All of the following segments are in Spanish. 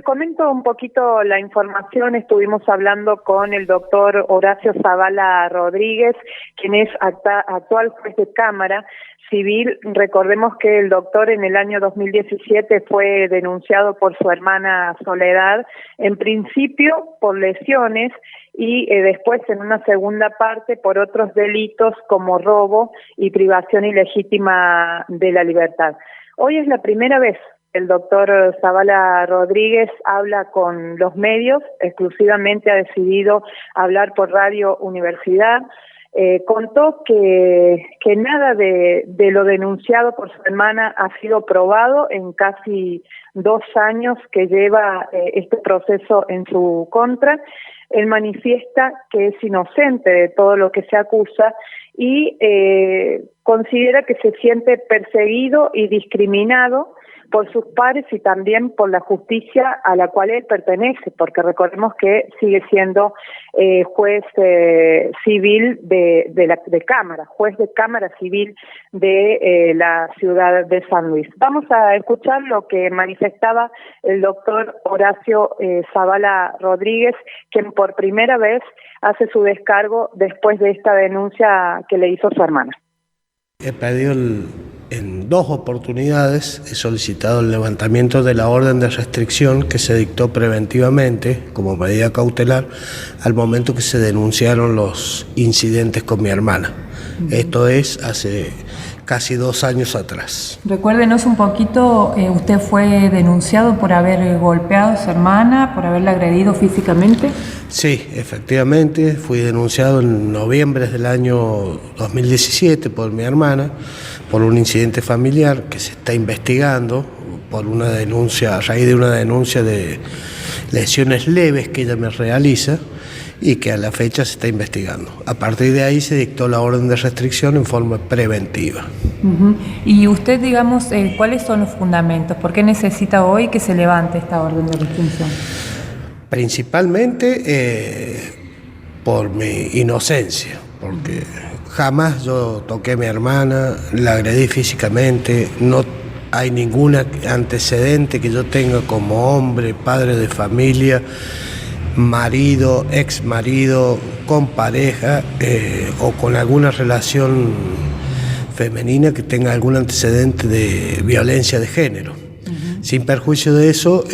Comento un poquito la información. Estuvimos hablando con el doctor Horacio Zavala Rodríguez, quien es actual juez de Cámara Civil. Recordemos que el doctor en el año 2017 fue denunciado por su hermana Soledad, en principio por lesiones y después en una segunda parte por otros delitos como robo y privación ilegítima de la libertad. Hoy es la primera vez el doctor Zavala Rodríguez habla con los medios, exclusivamente ha decidido hablar por Radio Universidad. Contó que nada de lo denunciado por su hermana ha sido probado en casi 2 años que lleva este proceso en su contra. Él manifiesta que es inocente de todo lo que se acusa y considera que se siente perseguido y discriminado por sus pares y también por la justicia a la cual él pertenece, porque recordemos que sigue siendo juez civil de Cámara, juez de Cámara Civil de la ciudad de San Luis. Vamos a escuchar lo que manifestaba el doctor Horacio Zavala Rodríguez, quien por primera vez hace su descargo después de esta denuncia que le hizo su hermana. He pedido en 2 oportunidades, he solicitado el levantamiento de la orden de restricción que se dictó preventivamente como medida cautelar al momento que se denunciaron los incidentes con mi hermana. Esto es hace casi 2 años atrás. Recuérdenos un poquito, usted fue denunciado por haber golpeado a su hermana, por haberla agredido físicamente. Sí, efectivamente, fui denunciado en noviembre del año 2017 por mi hermana, por un incidente familiar que se está investigando, por una denuncia, a raíz de una denuncia de lesiones leves que ella me realiza y que a la fecha se está investigando. A partir de ahí se dictó la orden de restricción en forma preventiva. Y usted, digamos, ¿cuáles son los fundamentos? ¿Por qué necesita hoy que se levante esta orden de restricción? Principalmente por mi inocencia, porque jamás yo toqué a mi hermana, la agredí físicamente, no hay ningún antecedente que yo tenga como hombre, padre de familia, marido, ex marido, con pareja o con alguna relación femenina que tenga algún antecedente de violencia de género. Sin perjuicio de eso,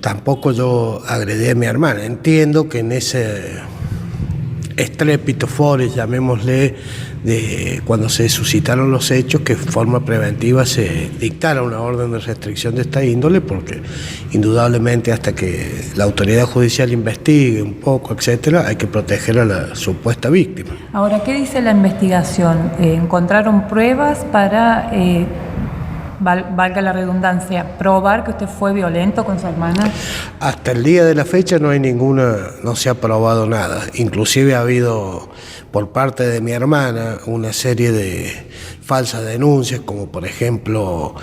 tampoco yo agredí a mi hermana. Entiendo que en ese estrépito fores, llamémosle, de cuando se suscitaron los hechos, que de forma preventiva se dictara una orden de restricción de esta índole, porque indudablemente hasta que la autoridad judicial investigue un poco, etcétera, hay que proteger a la supuesta víctima. Ahora, ¿qué dice la investigación? ¿Encontraron pruebas para, valga la redundancia, probar que usted fue violento con su hermana? Hasta el día de la fecha no se ha probado nada. Inclusive ha habido por parte de mi hermana una serie de falsas denuncias, como por ejemplo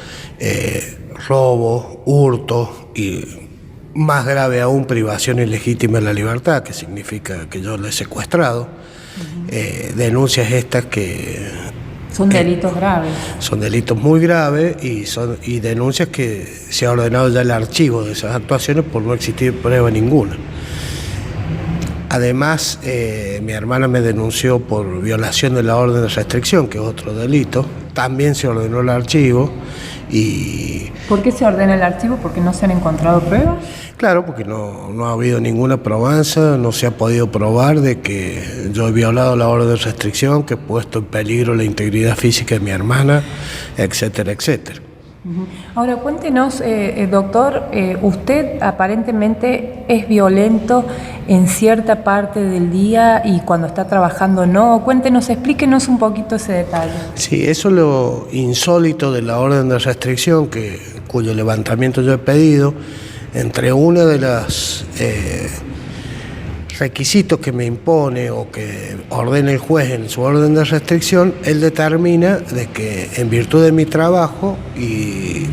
robo, hurto y más grave aún privación ilegítima de la libertad, que significa que yo le he secuestrado. Denuncias estas que son delitos graves. Son delitos muy graves y denuncias que se ha ordenado ya el archivo de esas actuaciones por no existir prueba ninguna. Además, mi hermana me denunció por violación de la orden de restricción, que es otro delito. También se ordenó el archivo y... ¿Por qué se ordena el archivo? ¿Porque no se han encontrado pruebas? Claro, porque no ha habido ninguna probanza, no se ha podido probar de que yo he violado la orden de restricción, que he puesto en peligro la integridad física de mi hermana, etcétera, etcétera. Ahora, cuéntenos, doctor, usted aparentemente es violento en cierta parte del día y cuando está trabajando no. Cuéntenos, explíquenos un poquito ese detalle. Sí, eso es lo insólito de la orden de restricción, cuyo levantamiento yo he pedido. Entre uno de los requisitos que me impone o que ordena el juez en su orden de restricción, él determina de que en virtud de mi trabajo y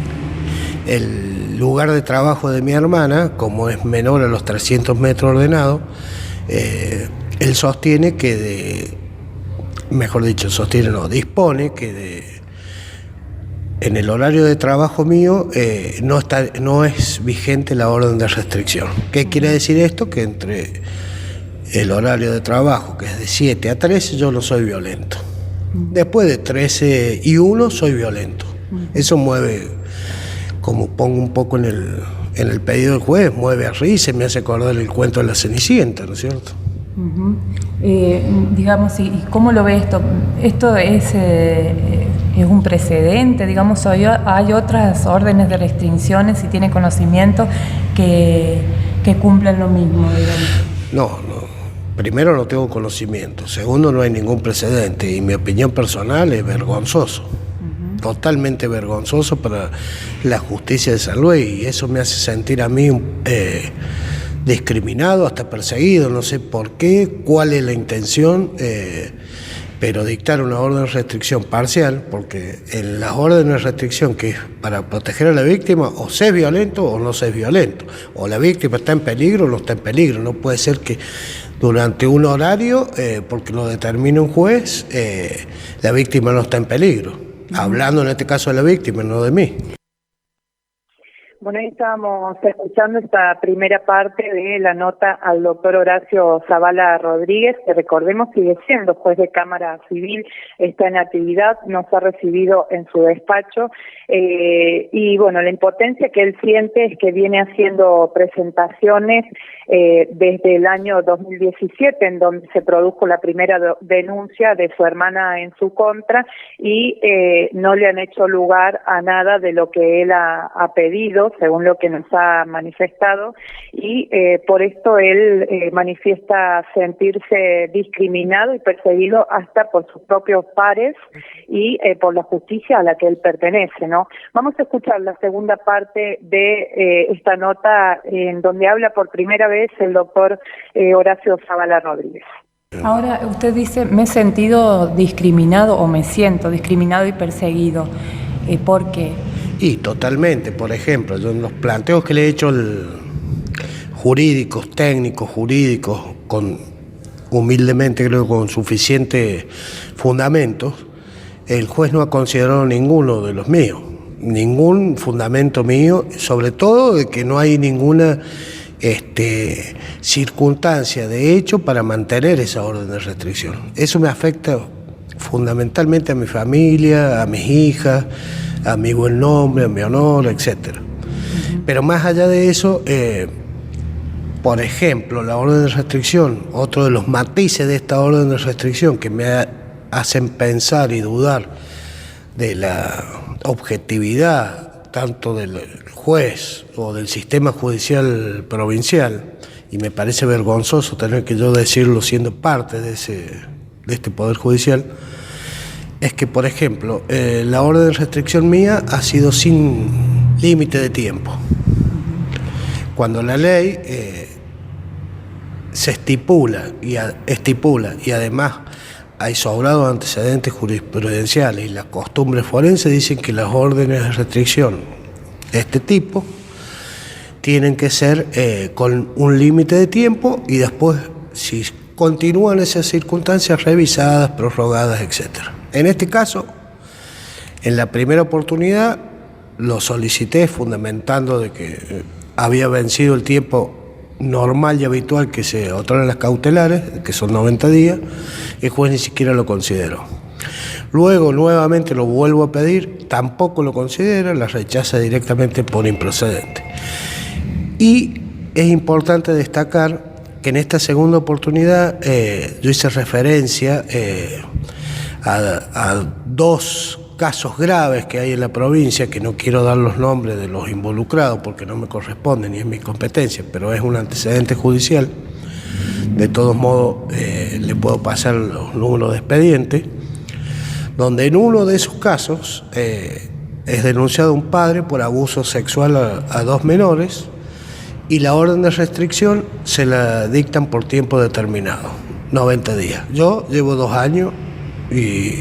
el lugar de trabajo de mi hermana, como es menor a los 300 metros ordenados, él sostiene que dispone que en el horario de trabajo mío no es vigente la orden de restricción. ¿Qué quiere decir esto? Que entre el horario de trabajo, que es de 7 a 13, yo no soy violento. Después de 13 y 1 soy violento. Eso mueve, como pongo un poco en el pedido del juez, mueve a risa y me hace acordar el cuento de la Cenicienta, ¿no es cierto? Digamos, ¿y cómo lo ve esto? ¿Esto es un precedente? Digamos, ¿hay otras órdenes de restricciones, si tiene conocimiento, que cumplen lo mismo, digamos? No. Primero, no tengo conocimiento. Segundo, no hay ningún precedente. Y mi opinión personal es vergonzoso. Totalmente vergonzoso para la justicia de San Luis. Y eso me hace sentir a mí discriminado, hasta perseguido. No sé por qué, cuál es la intención, pero dictar una orden de restricción parcial, porque en las órdenes de restricción, que es para proteger a la víctima, o se es violento o no se es violento. O la víctima está en peligro o no está en peligro. No puede ser que durante un horario, porque lo determina un juez, la víctima no está en peligro. Hablando en este caso de la víctima, no de mí. Bueno, ahí estábamos escuchando esta primera parte de la nota al doctor Horacio Zavala Rodríguez, que recordemos sigue siendo juez de Cámara Civil, está en actividad, nos ha recibido en su despacho, y bueno, la impotencia que él siente es que viene haciendo presentaciones desde el año 2017, en donde se produjo la primera denuncia de su hermana en su contra, y no le han hecho lugar a nada de lo que él ha pedido, según lo que nos ha manifestado, y por esto él manifiesta sentirse discriminado y perseguido hasta por sus propios pares y por la justicia a la que él pertenece, ¿no? Vamos a escuchar la segunda parte de esta nota, en donde habla por primera vez el doctor Horacio Zavala Rodríguez. Ahora, usted dice, me he sentido discriminado o me siento discriminado y perseguido. ¿Por qué? Y totalmente, por ejemplo, yo en los planteos que le he hecho jurídicos, técnicos, jurídicos, humildemente creo con suficiente fundamentos, el juez no ha considerado ninguno de los míos, ningún fundamento mío, sobre todo de que no hay ninguna circunstancia de hecho para mantener esa orden de restricción. Eso me afecta fundamentalmente a mi familia, a mis hijas, a mi buen nombre, a mi honor, etc. Pero más allá de eso, por ejemplo, la orden de restricción, otro de los matices de esta orden de restricción que me hacen pensar y dudar de la objetividad tanto del juez o del sistema judicial provincial, y me parece vergonzoso tener que yo decirlo siendo parte de este Poder Judicial, es que, por ejemplo, la orden de restricción mía ha sido sin límite de tiempo. Cuando la ley se estipula y además hay sobrados antecedentes jurisprudenciales y las costumbres forenses dicen que las órdenes de restricción de este tipo tienen que ser con un límite de tiempo y después, si continúan esas circunstancias, revisadas, prorrogadas, etc. En este caso, en la primera oportunidad, lo solicité fundamentando de que había vencido el tiempo normal y habitual que se otorgan las cautelares, que son 90 días, el juez ni siquiera lo consideró. Luego, nuevamente lo vuelvo a pedir, tampoco lo considera, la rechaza directamente por improcedente. Y es importante destacar que en esta segunda oportunidad yo hice referencia a dos casos graves que hay en la provincia, que no quiero dar los nombres de los involucrados porque no me corresponde ni es mi competencia, pero es un antecedente judicial. De todos modos, le puedo pasar los números de expediente, donde en uno de esos casos es denunciado un padre por abuso sexual a dos menores y la orden de restricción se la dictan por tiempo determinado, 90 días. Yo llevo 2 años y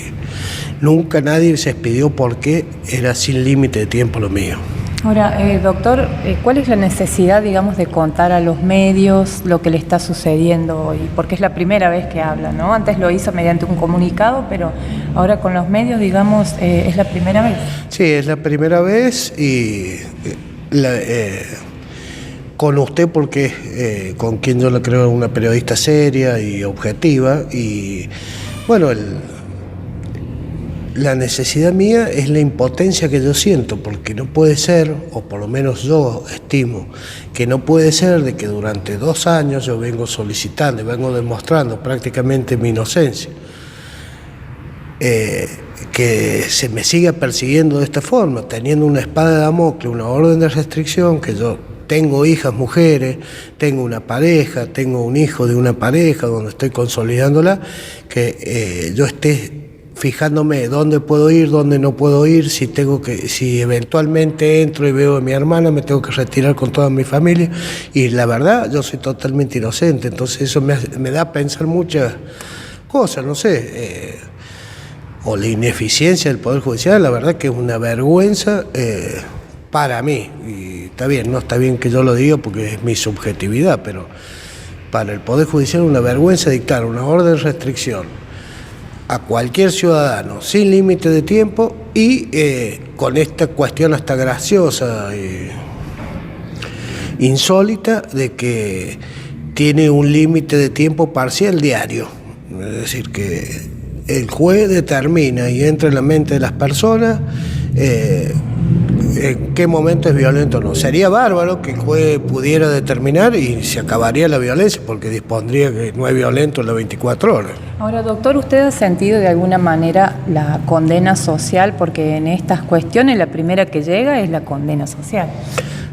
nunca nadie se expidió porque era sin límite de tiempo lo mío. Ahora, doctor, ¿cuál es la necesidad, digamos, de contar a los medios lo que le está sucediendo hoy? Porque es la primera vez que habla, ¿no? Antes lo hizo mediante un comunicado, pero ahora con los medios, digamos, es la primera vez. Sí, es la primera vez y con usted porque es con quien yo le creo una periodista seria y objetiva y bueno, la necesidad mía es la impotencia que yo siento, porque no puede ser, o por lo menos yo estimo, que no puede ser de que durante 2 años yo vengo solicitando y vengo demostrando prácticamente mi inocencia, que se me siga persiguiendo de esta forma, teniendo una espada de Damocles, una orden de restricción, que yo tengo hijas mujeres, tengo una pareja, tengo un hijo de una pareja donde estoy consolidándola, que yo esté fijándome dónde puedo ir, dónde no puedo ir, si eventualmente entro y veo a mi hermana, me tengo que retirar con toda mi familia, y la verdad, yo soy totalmente inocente, entonces eso me da a pensar muchas cosas, no sé, o la ineficiencia del Poder Judicial, la verdad que es una vergüenza para mí, y está bien, no está bien que yo lo diga porque es mi subjetividad, pero para el Poder Judicial es una vergüenza dictar una orden de restricción a cualquier ciudadano sin límite de tiempo y con esta cuestión hasta graciosa, insólita, de que tiene un límite de tiempo parcial diario. Es decir, que el juez determina y entra en la mente de las personas en qué momento es violento o no. Sería bárbaro que el juez pudiera determinar y se acabaría la violencia porque dispondría que no es violento en las 24 horas. Ahora, doctor, ¿usted ha sentido de alguna manera la condena social? Porque en estas cuestiones la primera que llega es la condena social.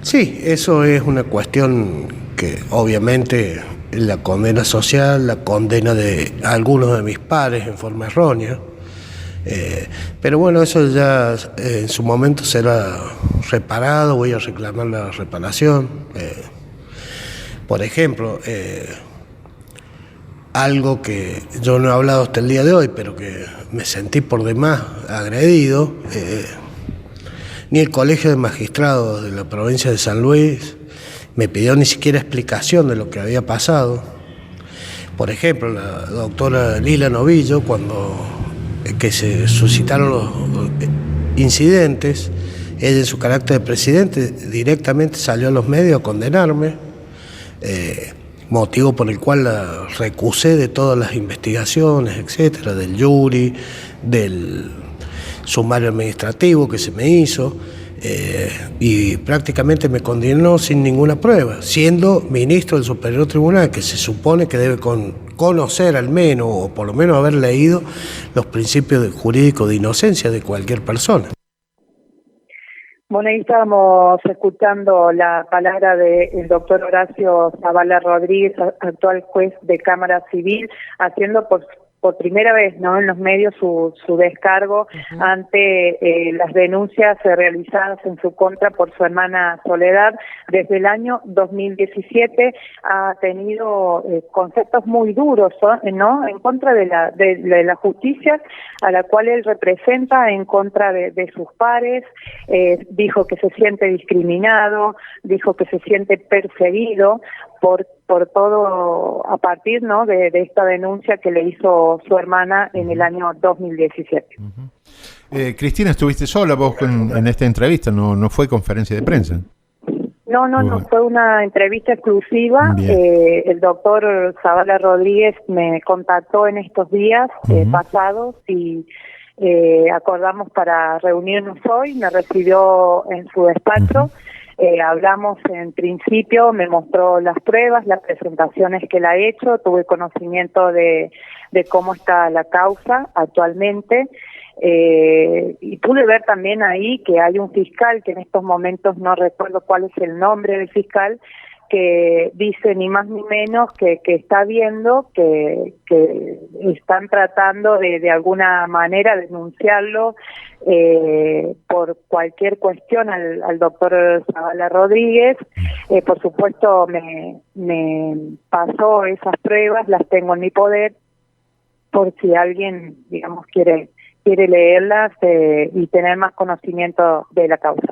Sí, eso es una cuestión que obviamente la condena social, la condena de algunos de mis pares en forma errónea, pero bueno, eso ya en su momento será reparado, voy a reclamar la reparación. Por ejemplo, algo que yo no he hablado hasta el día de hoy, pero que me sentí por demás agredido, ni el Colegio de Magistrados de la provincia de San Luis me pidió ni siquiera explicación de lo que había pasado. Por ejemplo, la doctora Lila Novillo, cuando que se suscitaron los incidentes, ella en su carácter de presidente directamente salió a los medios a condenarme, motivo por el cual la recusé de todas las investigaciones, etcétera, del jury, del sumario administrativo que se me hizo, y prácticamente me condenó sin ninguna prueba, siendo ministro del Superior Tribunal, que se supone que debe conocer al menos, o por lo menos haber leído los principios jurídicos de inocencia de cualquier persona. Bueno, ahí estábamos escuchando la palabra del doctor Horacio Zavala Rodríguez, actual juez de Cámara Civil, haciendo por primera vez, ¿no?, en los medios su descargo ante las denuncias realizadas en su contra por su hermana Soledad. Desde el año 2017 ha tenido conceptos muy duros, ¿no?, en contra de la justicia a la cual él representa, en contra de sus pares. Dijo que se siente discriminado, dijo que se siente perseguido por todo, a partir, ¿no?, de esta denuncia que le hizo su hermana en el año 2017. Cristina, estuviste sola vos en esta entrevista, no fue conferencia de prensa. No, fue una entrevista exclusiva. El doctor Zavala Rodríguez me contactó en estos días pasados y acordamos para reunirnos hoy. Me recibió en su despacho. Hablamos en principio, me mostró las pruebas, las presentaciones que él ha hecho, tuve conocimiento de cómo está la causa actualmente, y pude ver también ahí que hay un fiscal, que en estos momentos no recuerdo cuál es el nombre del fiscal, que dice ni más ni menos que está viendo que están tratando de alguna manera denunciarlo por cualquier cuestión al doctor Zavala Rodríguez. Por supuesto me pasó esas pruebas, las tengo en mi poder, por si alguien, digamos, quiere leerlas y tener más conocimiento de la causa.